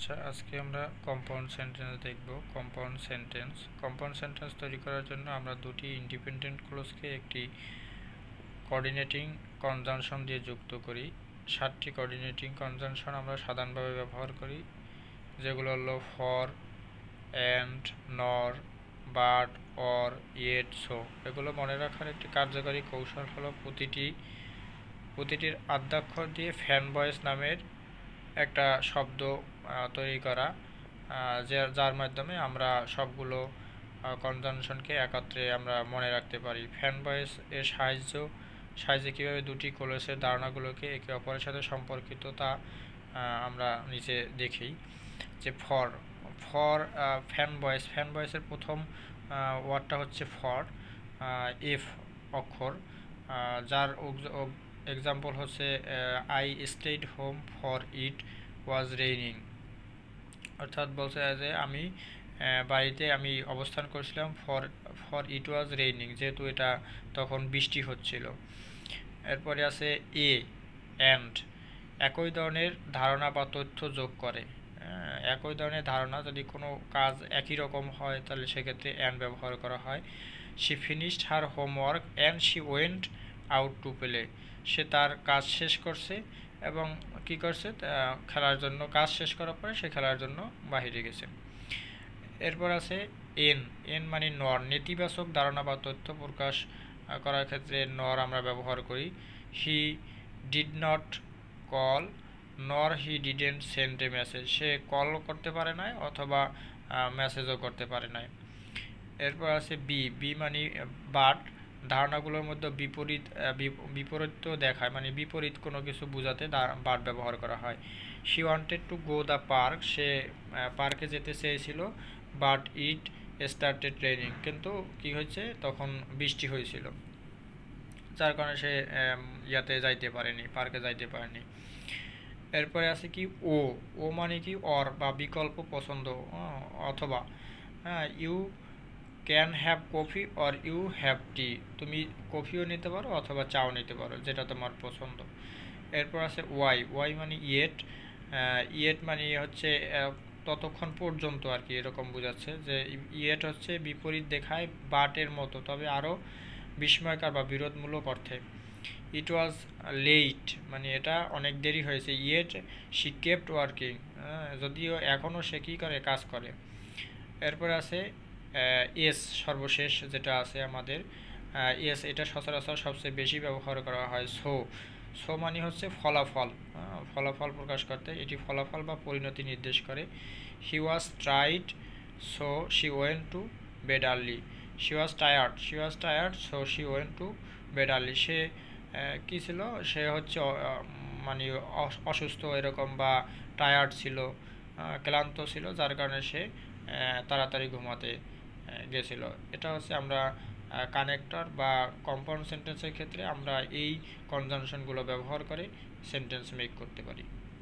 আচ্ছা, আজকে আমরা কম্পাউন্ড সেন্টেন্স দেখব। কম্পাউন্ড সেন্টেন্স তৈরি করার জন্য আমরা দুটি ইন্ডিপেন্ডেন্ট ক্লোজকে একটি কোঅর্ডিনেটিং কনজাংশন দিয়ে যুক্ত করি। 7টি কোঅর্ডিনেটিং কনজাংশন আমরা সাধারণভাবে ব্যবহার করি, যেগুলো হলো ফর, অ্যান্ড, নর, বাট, অর, ইয়েট, সো। এগুলো মনে রাখার একটি কার্যকরী কৌশল হলো প্রতিটির আদ্যাক্ষর দিয়ে ফ্যান ভয়েস নামের একটা শব্দ তৈরি করা, যার মাধ্যমে আমরা সবগুলো কনজাংশনকে একত্রে আমরা মনে রাখতে পারি। ফ্যান ভয়েস এর সাহায্যে কীভাবে দুটি ক্লোজের ধারণাগুলোকে একে অপরের সাথে সম্পর্কিত তা আমরা নিচে দেখি। যে ফর ফ্যান ভয়েসের প্রথম ওয়ার্ডটা হচ্ছে ফর, এফ অক্ষর, যার এক্সাম্পল হচ্ছে I stayed home for it was raining. অর্থাৎ বলছে যে আমি বাড়িতে অবস্থান করছিলাম ফর ইট ওয়াজ রেইনিং, যেহেতু এটা তখন বৃষ্টি হচ্ছিল। এরপরে আছে এ, অ্যান্ড, একই ধরনের ধারণা বা তথ্য যোগ করে। একই ধরনের ধারণা, যদি কোনো কাজ একই রকম হয় তাহলে সেক্ষেত্রে অ্যান্ড ব্যবহার করা হয়। She finished her homework and she went out to play. সে তার কাজ শেষ করছে এবং কি করছে, খেলার জন্য, কাজ শেষ করার পরে সে খেলার জন্য বাহিরে গেছে। এরপর আছে এন মানে নর, নেতিবাচক ধারণা বা তথ্য প্রকাশ করার ক্ষেত্রে নর আমরা ব্যবহার করি। হি ডিড নট কল নর he didn't send A message. Say call করতে পারে নাই অথবা মেসেজও করতে পারে নাই। এরপর আছে বি মানে বাট, ধারণাগুলোর মধ্যে বিপরীত দেখায়, মানে বিপরীত কোনো কিছু বোঝাতে বাট ব্যবহার করা হয়। She wanted to go the park, সে পার্কে যেতে চেয়েছিল, বাট ইট স্টার্টেড রেইনিং, কিন্তু কি হয়েছে, তখন বৃষ্টি হয়েছিল, যার কারণে সে পার্কে যাইতে পারেনি। এরপরে আছে কি ও মানে কি অর বা বিকল্প পছন্দ, অথবা you can have coffee or you have tea, তুমি কফিও নিতে পারো অথবা চাও নিতে পারো, যেটা তোমার পছন্দ। এরপর আছে ওয়াই মানে ইয়েট মানে হচ্ছে ততক্ষণ পর্যন্ত আর কি, এরকম বোঝাচ্ছে যে ইয়েট হচ্ছে বিপরীত দেখায় বাটের মতো, তবে আরও বিস্ময়কর বা বিরোধমূলক অর্থে। ইট ওয়াজ লেট মানে এটা অনেক দেরি হয়েছে। ইয়েট শি কেপ্ট ওয়ার্কিং, যদিও এখনও সে কী করে, কাজ করে। এরপর আছে এস, সর্বশেষ যেটা আছে আমাদের এস, এটা সচরাচর সবচেয়ে বেশি ব্যবহার করা হয়। সো মানে হচ্ছে ফলাফল প্রকাশ করতে, এটি ফলাফল বা পরিণতি নির্দেশ করে। He was tried so she went to bed early. She was tired so she went to bed early. সে কী ছিল, সে হচ্ছে মানে অসুস্থ এরকম, বা টায়ার্ড ছিল, ক্লান্ত ছিল, যার কারণে সে তাড়াতাড়ি ঘুমাতে গেছিল। এটা হচ্ছে আমরা কানেক্টর বা কম্পাউন্ড সেন্টেন্সের ক্ষেত্রে আমরা এই কনজাংশনগুলো ব্যবহার করে সেন্টেন্স মেক করতে পারি।